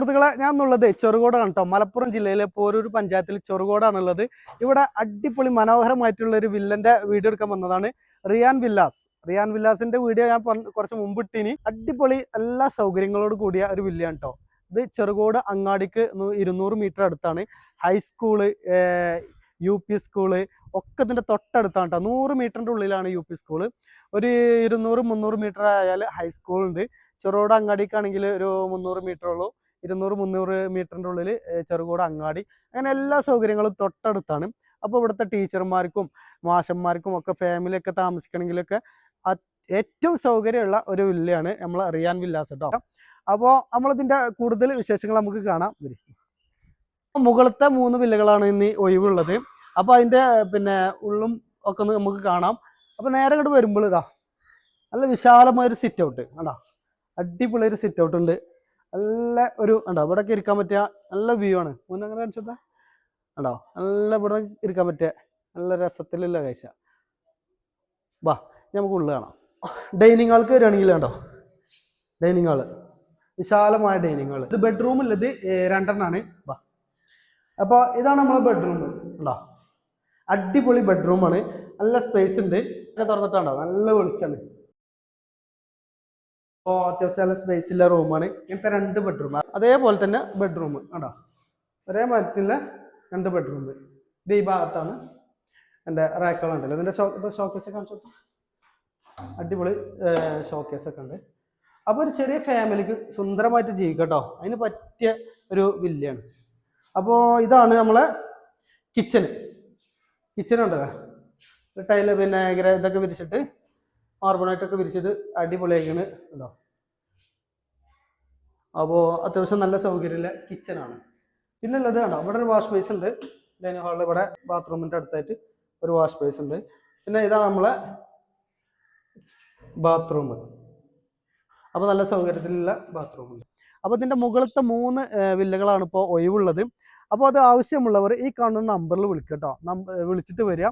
സുഹൃത്തുക്കളെ, ഞാൻ എന്നുള്ളത് ചെറുകോടാണ് കേട്ടോ. മലപ്പുറം ജില്ലയിലെ പോരൂർ പഞ്ചായത്തിൽ ചെറുകോടാണുള്ളത്. ഇവിടെ അടിപൊളി മനോഹരമായിട്ടുള്ള ഒരു വില്ലന്റെ വീഡിയോ എടുക്കാൻ വന്നതാണ്. റിയാൻ വില്ലാസ്. റിയാൻ വില്ലാസിന്റെ വീഡിയോ ഞാൻ കുറച്ച് മുമ്പ് ഇട്ടിനി. അടിപൊളി എല്ലാ സൗകര്യങ്ങളോട് കൂടിയ ഒരു വില്ലയാണ് കേട്ടോ. ഇത് ചെറുകോട് അങ്ങാടിക്ക് 200 മീറ്റർ അടുത്താണ്. ഹൈസ്കൂള്, UP സ്കൂള് ഒക്കെ ഇതിന്റെ തൊട്ടടുത്താണ് കേട്ടോ. 100 മീറ്ററിന്റെ ഉള്ളിലാണ് UP സ്കൂള്. ഒരു 200-300 മീറ്റർ ആയാൽ ഹൈസ്കൂൾ ഉണ്ട്. ചെറുകോട് അങ്ങാടിക്കാണെങ്കിൽ ഒരു 300 മീറ്റർ ഉള്ളൂ. 200-300 മീറ്ററിന്റെ ഉള്ളിൽ ചെറുകോട് അങ്ങാടി. അങ്ങനെ എല്ലാ സൗകര്യങ്ങളും തൊട്ടടുത്താണ്. അപ്പോൾ ഇവിടുത്തെ ടീച്ചർമാർക്കും മാഷന്മാർക്കും ഒക്കെ ഫാമിലി ഒക്കെ താമസിക്കണമെങ്കിലൊക്കെ ഏറ്റവും സൗകര്യമുള്ള ഒരു വില്ലയാണ് നമ്മളെ റിയാൻ വില്ലാസ് കേട്ടോ. അപ്പോൾ നമ്മളിതിന്റെ കൂടുതൽ വിശേഷങ്ങൾ നമുക്ക് കാണാം. മുകളിലത്തെ 3 വില്ലകളാണ് ഇന്ന് ഒഴിവുള്ളത്. അപ്പോൾ അതിന്റെ ഉള്ളും ഒക്കെ ഒന്ന് നമുക്ക് കാണാം. അപ്പോൾ നേരെ ഇങ്ങോട്ട് വരുമ്പോൾ ഇതാ നല്ല വിശാലമായൊരു സിറ്റ് ഔട്ട് കണ്ടോ. അടിപൊളി ഒരു സിറ്റ് ഔട്ട് ഉണ്ട്. നല്ല ഒരു ഉണ്ടോ, ഇവിടെയൊക്കെ ഇരിക്കാൻ പറ്റിയ നല്ല വ്യൂ ആണ്. മുന്നേ അങ്ങനെ കാണിച്ചോട്ടെ. ഉണ്ടോ, നല്ല ഇവിടെ ഇരിക്കാൻ പറ്റിയ നല്ല രസത്തിലുള്ള കാഴ്ച. വാ, നമുക്ക് ഉള്ളിൽ കാണാം. ഡൈനിങ് ഹാൾക്ക് വരികയാണെങ്കിൽ കണ്ടോ, ഡൈനിങ് ഹാള് വിശാലമായ ഡൈനിങ് ഹാള്. ഇത് ബെഡ്റൂം ഉള്ളത് 2 വാ. അപ്പോൾ ഇതാണ് നമ്മളെ ബെഡ്റൂം ഉണ്ടോ. അടിപൊളി ബെഡ്റൂമാണ്. നല്ല സ്പേസ് ഉണ്ട്. തുറന്നിട്ടുണ്ടോ, നല്ല വെളിച്ചാണ്. അപ്പോൾ അത്യാവശ്യം നല്ല സ്പേസ് ഉള്ള റൂമാണ്. ഇങ്ങനത്തെ 2 ബെഡ്റൂം. അതേപോലെ തന്നെ ബെഡ്റൂം കണ്ടോ, ഒരേ മരത്തിലുള്ള 2 ബെഡ്റൂം. ഇത് ഈ ഭാഗത്താണ് എൻ്റെ റാക്കുകളുണ്ടല്ലോ. ഇതിൻ്റെ ഷോക്കേസ് ഒക്കെ കാണിച്ചു. അടിപൊളി ഷോക്കേസ് ഒക്കെ ഉണ്ട്. അപ്പോൾ ഒരു ചെറിയ ഫാമിലിക്ക് സുന്ദരമായിട്ട് ജീവിക്കാം കേട്ടോ. അതിന് പറ്റിയ ഒരു വില്ലയാണ്. അപ്പോൾ ഇതാണ് നമ്മളെ കിച്ചനുണ്ടല്ലോ. ടൈല് ഇതൊക്കെ വിരിച്ചിട്ട് മാർബിളായിട്ടൊക്കെ വിരിച്ചിട്ട് അടിപൊളിയാക്കിയാണ് കേട്ടോ. അപ്പോൾ അത്യാവശ്യം നല്ല സൗകര്യമുള്ള കിച്ചനാണ്. പിന്നെ ഉള്ളത് കണ്ടോ, ഇവിടെ ഒരു വാഷ് ബേസ് ഉണ്ട്. ഡൈനിങ് ഹാളിൽ ഇവിടെ ബാത്റൂമിൻ്റെ അടുത്തായിട്ട് ഒരു വാഷ് ബേസ് ഉണ്ട്. പിന്നെ ഇതാണ് നമ്മളെ ബാത്റൂം. അപ്പോൾ നല്ല സൗകര്യത്തിലുള്ള ബാത്റൂം ഉണ്ട്. അപ്പോൾ ഇതിൻ്റെ മുകളിലത്തെ 3 വില്ലകളാണ് ഇപ്പോൾ ഒഴിവുള്ളത്. അപ്പോൾ അത് ആവശ്യമുള്ളവർ ഈ കാണുന്ന നമ്പറിൽ വിളിക്കുക കേട്ടോ. വിളിച്ചിട്ട് വരിക.